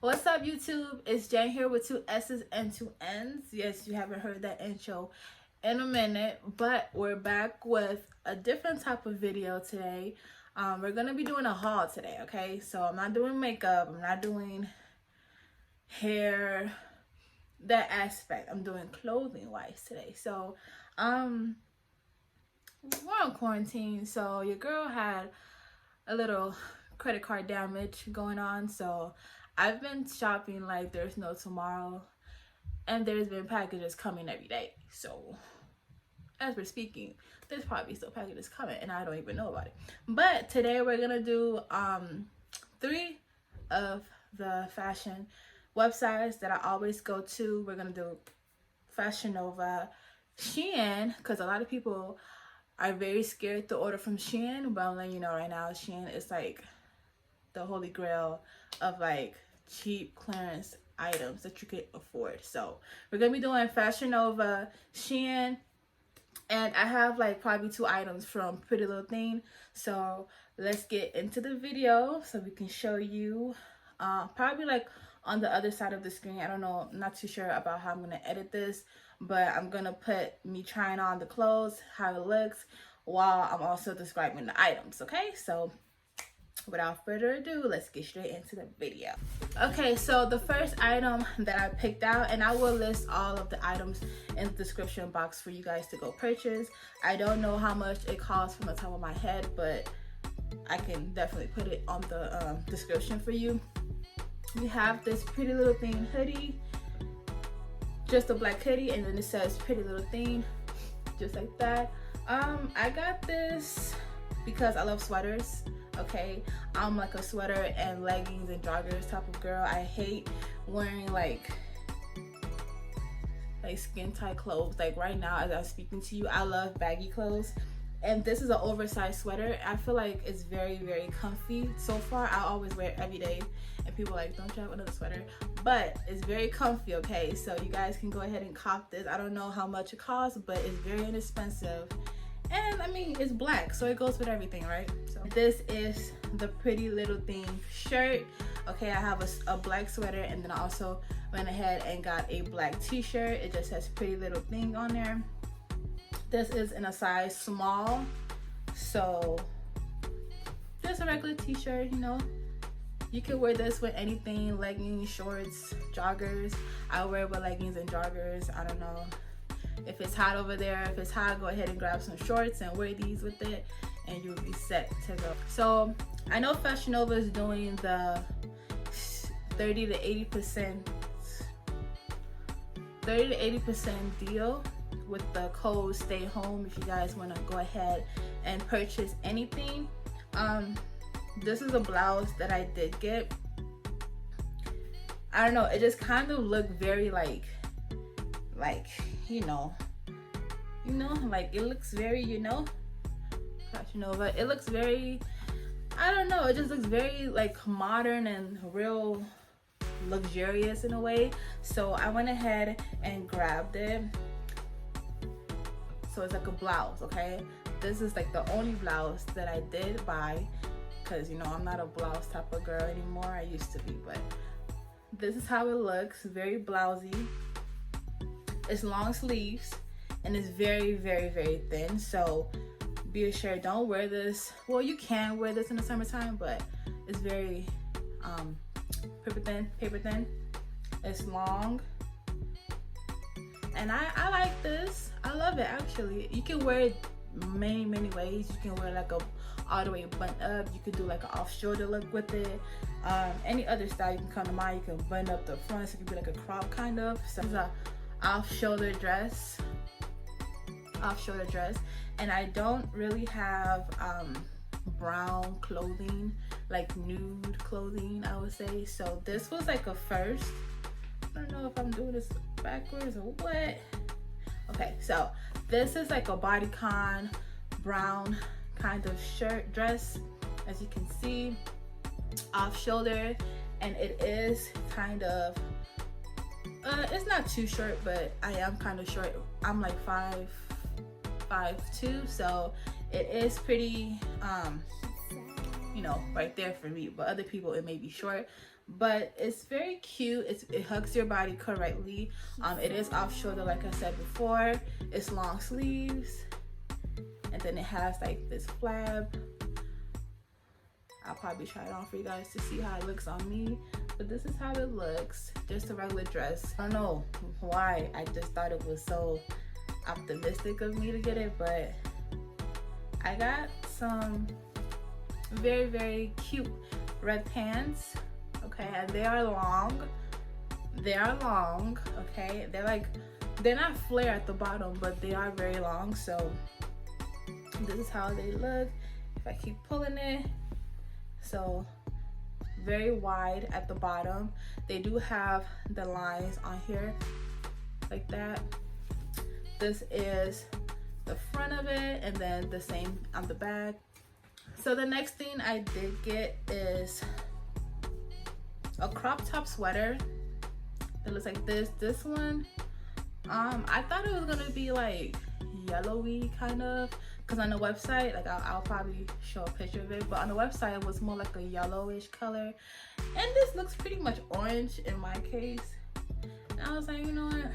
What's up, YouTube? It's Jen here with 2 S's and 2 N's. Yes, you haven't heard that intro in a minute, but we're back with a different type of video today. We're going to be doing a haul today, okay? So I'm not doing makeup. I'm not doing hair, that aspect. I'm doing clothing-wise today. So, we're on quarantine, so your girl had a little credit card damage going on, so I've been shopping like there's no tomorrow, and there's been packages coming every day. So as we're speaking, there's probably still packages coming and I don't even know about it. But today we're gonna do 3 of the fashion websites that I always go to. We're gonna do Fashion Nova, Shein, because a lot of people are very scared to order from Shein, but I'm letting you know right now, Shein is like the holy grail of like cheap clearance items that you could afford. So we're gonna be doing Fashion Nova, Shein, and I have like probably 2 items from Pretty Little Thing. So let's get into the video so we can show you probably like on the other side of the screen. I don't know, I'm not too sure about how I'm gonna edit this, but I'm gonna put me trying on the clothes, how it looks, while I'm also describing the items. Okay, so without further ado, let's get straight into the video. Okay, so the first item that I picked out, and I will list all of the items in the description box for you guys to go purchase. I don't know how much it costs from the top of my head, but I can definitely put it on the description for you. We have this Pretty Little Thing hoodie, just a black hoodie, and then it says Pretty Little Thing, just like that. I got this because I love sweaters. Okay, I'm like a sweater and leggings and joggers type of girl. I hate wearing like skin tight clothes. Like right now as I'm speaking to you, I love baggy clothes, and this is an oversized sweater. I feel like it's very, very comfy so far. I always wear it every day, and people are like, don't you have another sweater? But it's very comfy. Okay, so you guys can go ahead and cop this. I don't know how much it costs, but it's very inexpensive. And I mean, it's black, so it goes with everything, right? So this is the Pretty Little Thing shirt. Okay, I have a black sweater, and then I also went ahead and got a black t-shirt. It just says Pretty Little Thing on there. This is in a size small, so just a regular t-shirt, you know. You can wear this with anything, leggings, shorts, joggers. I wear it with leggings and joggers. I don't know. If it's hot over there, if it's hot, go ahead and grab some shorts and wear these with it, and you'll be set to go. So I know Fashion Nova is doing the 30 to 80% deal with the code Stay Home if you guys want to go ahead and purchase anything. This is a blouse that I did get. I don't know, it just kind of looked very like you know, like it looks very, you know, Fashion Nova. It looks very, I don't know, it just looks very like modern and real luxurious in a way. So I went ahead and grabbed it. So it's like a blouse, okay? This is like the only blouse that I did buy, because you know I'm not a blouse type of girl anymore. I used to be, but this is how it looks. Very blousy. It's long sleeves, and it's very, very, very thin. So be assured, don't wear this. Well, you can wear this in the summertime, but it's very paper thin. It's long, and I like this. I love it actually. You can wear it many ways. You can wear like a all the way button up. You could do like an off shoulder look with it. Any other style you can come to mind. You can button up the front, so it could be like a crop kind of. So it's a off shoulder dress, and I don't really have brown clothing, like nude clothing, I would say. So this was like a first. I don't know if I'm doing this backwards or what. Okay, so this is like a bodycon brown kind of shirt dress, as you can see, off shoulder, and it is kind of it's not too short, but I am kind of short. I'm like 5'2", so it is pretty you know, right there for me. But other people, it may be short, but it's very cute. It hugs your body correctly. It is off shoulder, like I said before. It's long sleeves, and then it has like this flab. I'll probably try it on for you guys to see how it looks on me, but this is how it looks. Just a regular dress. I don't know why, I just thought it was so optimistic of me to get it, but I got some very, very cute red pants. Okay, and they are long. Okay, they're not flare at the bottom, but they are very long. So this is how they look if I keep pulling it. So very wide at the bottom. They do have the lines on here like that. This is the front of it, and then the same on the back. So the next thing I did get is a crop top sweater. It looks like this. This one, I thought it was gonna be like yellowy kind of, because on the website, like I'll probably show a picture of it, but on the website it was more like a yellowish color, and this looks pretty much orange in my case. And I was like, you know what,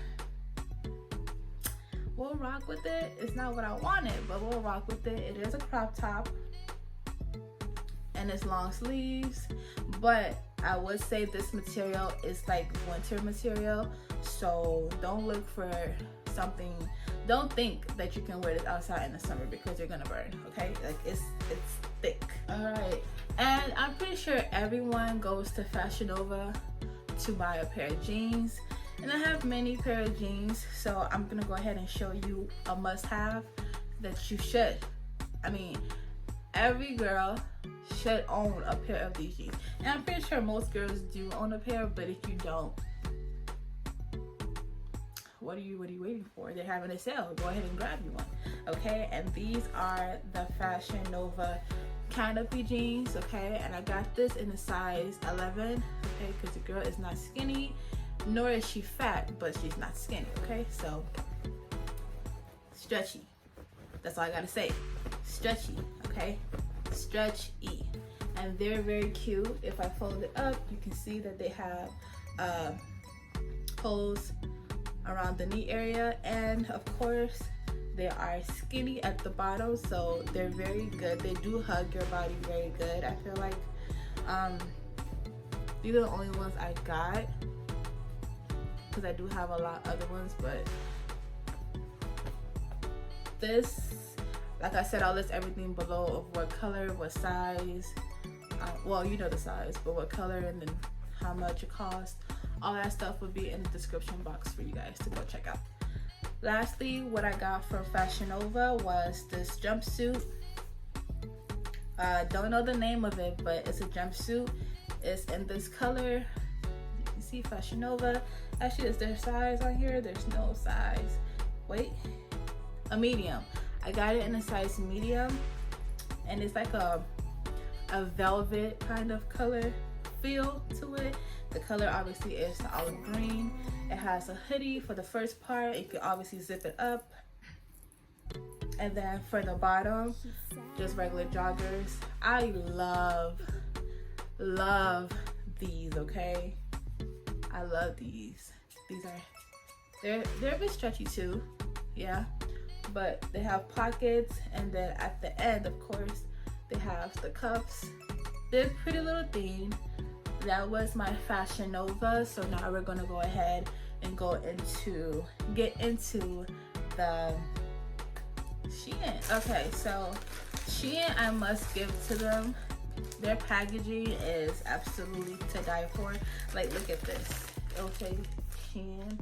we'll rock with it. It's not what I wanted, but we'll rock with it. It is a crop top and it's long sleeves, but I would say this material is like winter material, so don't look for something, don't think that you can wear this outside in the summer because you're gonna burn, okay? Like it's thick. All right, and I'm pretty sure everyone goes to Fashion Nova to buy a pair of jeans, and I have many pair of jeans, so I'm gonna go ahead and show you a must-have that you should, I mean, every girl should own a pair of these jeans, and I'm pretty sure most girls do own a pair, but if you don't, what are you waiting for? They're having a sale. Go ahead and grab you one, okay? And these are the Fashion Nova Canopy Jeans, okay? And I got this in a size 11, okay? Because the girl is not skinny, nor is she fat, but she's not skinny, okay? So stretchy. That's all I gotta say. Stretchy, okay? Stretchy. And they're very cute. If I fold it up, you can see that they have holes around the knee area, and of course they are skinny at the bottom, so they're very good. They do hug your body very good. I feel like these are the only ones I got, because I do have a lot of other ones, but this, like I said, I'll list everything below of what color, what size, well, you know the size, but what color, and then how much it costs. All that stuff will be in the description box for you guys to go check out. Lastly, what I got from Fashion Nova was this jumpsuit. Don't know the name of it, but it's a jumpsuit. It's in this color. You can see Fashion Nova. Actually, is there size on here? There's no size. Wait, a medium. I got it in a size medium, and it's like a velvet kind of color feel to it. The color obviously is the olive green. It has a hoodie for the first part. You can obviously zip it up. And then for the bottom, just regular joggers. I love these, okay? I love these. These are, they're a bit stretchy too, yeah. But they have pockets, and then at the end, of course, they have the cuffs. They're a pretty little thing. That was my Fashion Nova, so now we're gonna go ahead and get into the Shein. Okay, so Shein, I must give to them. Their packaging is absolutely to die for. Like, look at this. It'll say Shein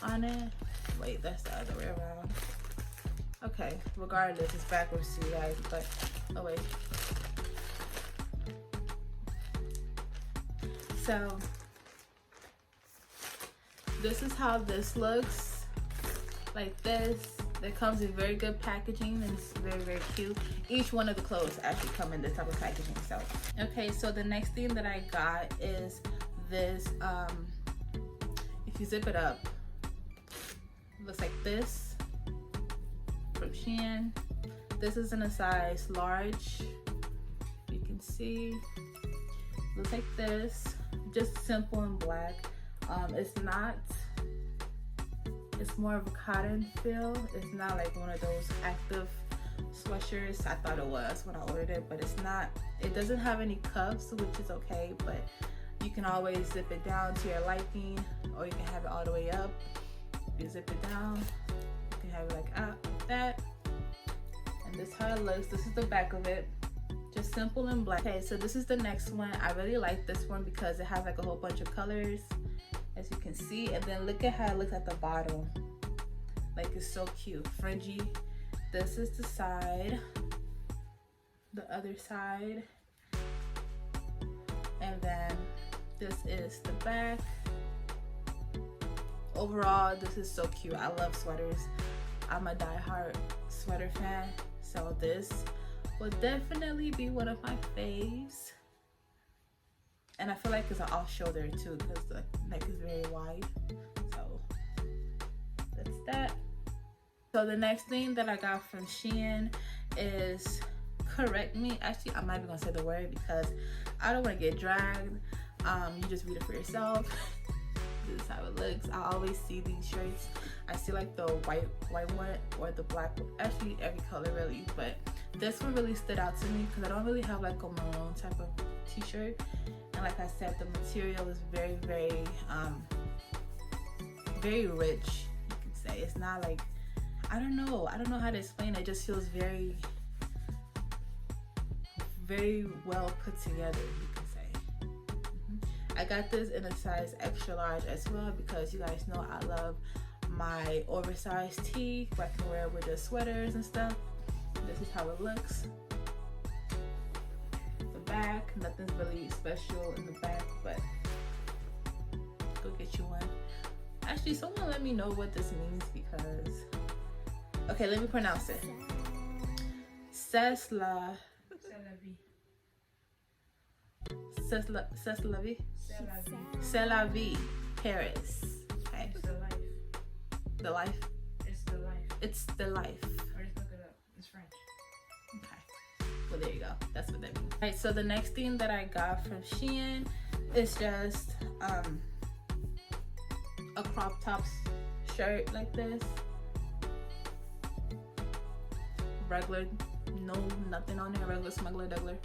on it. Wait, that's the other way around. Okay, regardless, it's backwards to you guys, but oh wait. So this is how this looks, like this. It comes in very good packaging, and it's very, very cute. Each one of the clothes actually come in this type of packaging. So okay, so the next thing that I got is this, if you zip it up, it looks like this from Shein. This is in a size large. You can see, looks like this. just simple and black. It's more of a cotton feel. It's not like one of those active sweatshirts. I thought it was when I ordered it, but it's not. It doesn't have any cuffs, which is okay, but you can always zip it down to your liking, or you can have it all the way up. You zip it down, you can have it like that. And this is how it looks. This is the back of it. Just simple and black. Okay, so this is the next one. I really like this one because it has like a whole bunch of colors, as you can see. And then look at how it looks at the bottom. Like, it's so cute, fringy. This is the side, the other side, and then this is the back. Overall, this is so cute. I love sweaters. I'm a diehard sweater fan, so this will definitely be one of my faves. And I feel like it's an off shoulder too, because the neck is very wide. So that's that. So the next thing that I got from Shein is, correct me, actually I'm not even gonna say the word because I don't want to get dragged. You just read it for yourself. This is how it looks. I always see these shirts. I see like the white one or the black one. Actually every color really, but this one really stood out to me because I don't really have like a maroon type of t-shirt. And like I said, the material is very rich, you can say. It's not like, I don't know how to explain it. It just feels very well put together, you can say. I got this in a size extra large as well because you guys know I love my oversized tee, I can wear it with the sweaters and stuff. This is how it looks. The back, nothing's really special in the back, but go get you one. Actually, someone let me know what this means because, okay, let me pronounce it. C'est la vie, Paris. Okay. It's the life. The life? It's the life. It's the life. Or just look it up. It's French. Okay. Well, there you go. That's what that means. Alright, so the next thing that I got from Shein is just a crop top shirt like this. Regular, nothing on there, regular smuggler dougler.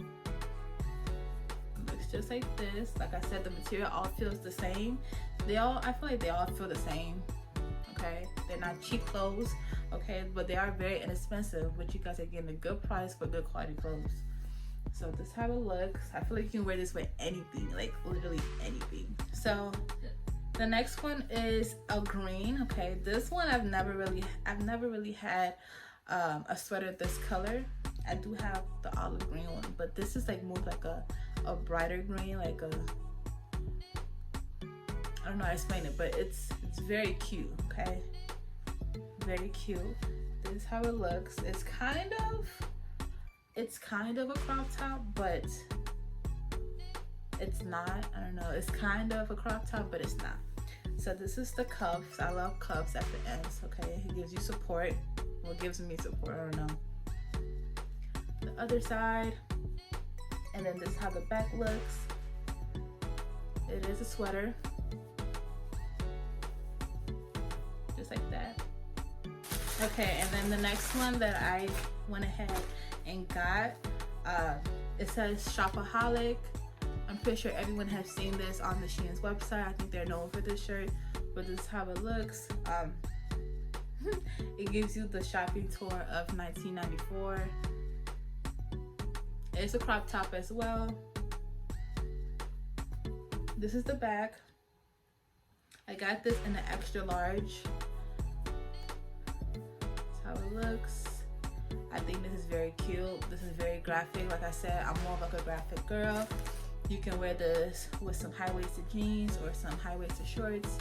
Looks just like this. Like I said, the material all feels the same. I feel like they all feel the same. Okay, they're not cheap clothes, okay, but they are very inexpensive, but you guys are getting a good price for good quality clothes. So this is how it looks. I feel like you can wear this with anything, like literally anything. So the next one is a green. Okay, this one I've never really had a sweater this color. I do have the olive green one, but this is like more like a brighter green, like a, I don't know how to explain it, but it's very cute. Okay, very cute. This is how it looks. It's kind of a crop top, but it's not. I don't know, it's kind of a crop top, but it's not. So this is the cuffs. I love cuffs at the ends. Okay, it gives you support. Well, it gives me support, I don't know. The other side, and then this is how the back looks. It is a sweater, just like that. Okay, and then the next one that I went ahead and got, it says Shopaholic. I'm pretty sure everyone has seen this on the Shein's website. I think they're known for this shirt, but this is how it looks. It gives you the shopping tour of 1994. It's a crop top as well. This is the back. I got this in an extra large. That's how it looks. I think this is very cute. This is very graphic. Like I said, I'm more of like a graphic girl. You can wear this with some high-waisted jeans or some high-waisted shorts.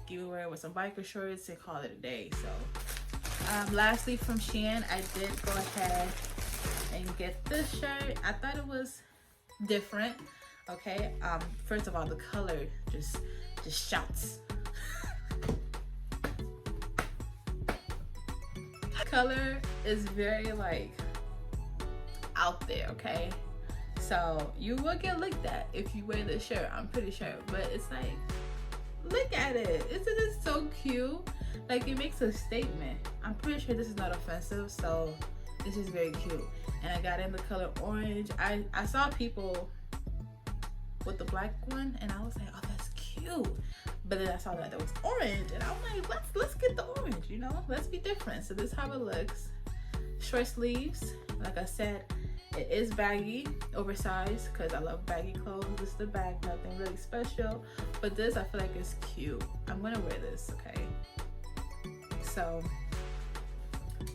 You can wear it with some biker shorts and call it a day. So lastly from Shein, I did go ahead and get this shirt. I thought it was different. Okay, first of all, the color just shouts. Color is very like out there. Okay, So you will get looked at if you wear this shirt, I'm pretty sure. But it's like, look at it. Isn't it so cute? Like, it makes a statement. I'm pretty sure this is not offensive, so it's just very cute. And I got in the color orange. I saw people with the black one, and I was like, oh, that's cute. But then I saw that there was orange, and I'm like, let's get the orange, you know? Let's be different. So this is how it looks. Short sleeves. Like I said, it is baggy, oversized, because I love baggy clothes. This is the bag, nothing really special. But this, I feel like it's cute. I'm gonna wear this, okay? So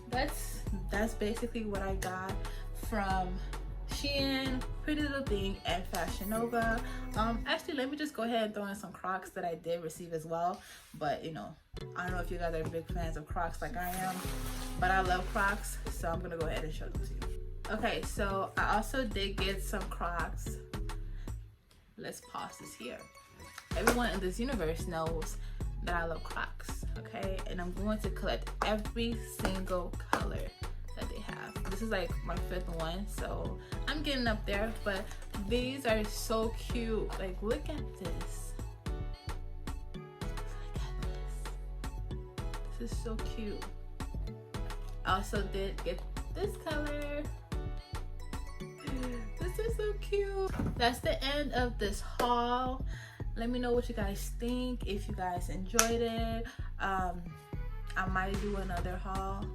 that's basically what I got from Shein, Pretty Little Thing, and Fashion Nova. Actually, let me just go ahead and throw in some Crocs that I did receive as well. But you know, I don't know if you guys are big fans of Crocs like I am, but I love Crocs, so I'm gonna go ahead and show them to you. Okay, so I also did get some Crocs. Let's pause this here. Everyone in this universe knows that I love Crocs, okay? And I'm going to collect every single color that they have. This is like my 5th one, so I'm getting up there. But these are so cute. Like, look at this. Look at this. This is so cute. I also did get this color. This is so cute. That's the end of this haul. Let me know what you guys think, if you guys enjoyed it. I might do another haul.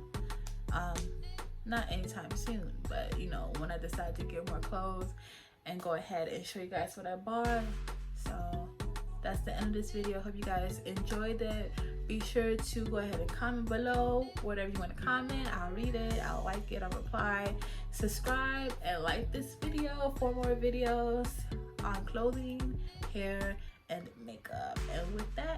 Not anytime soon, but you know, when I decide to get more clothes and go ahead and show you guys what I bought. So that's the end of this video. Hope you guys enjoyed it. Be sure to go ahead and comment below whatever you want to comment. I'll read it, I'll like it, I'll reply. Subscribe and like this video for more videos on clothing, hair, and makeup. And with that,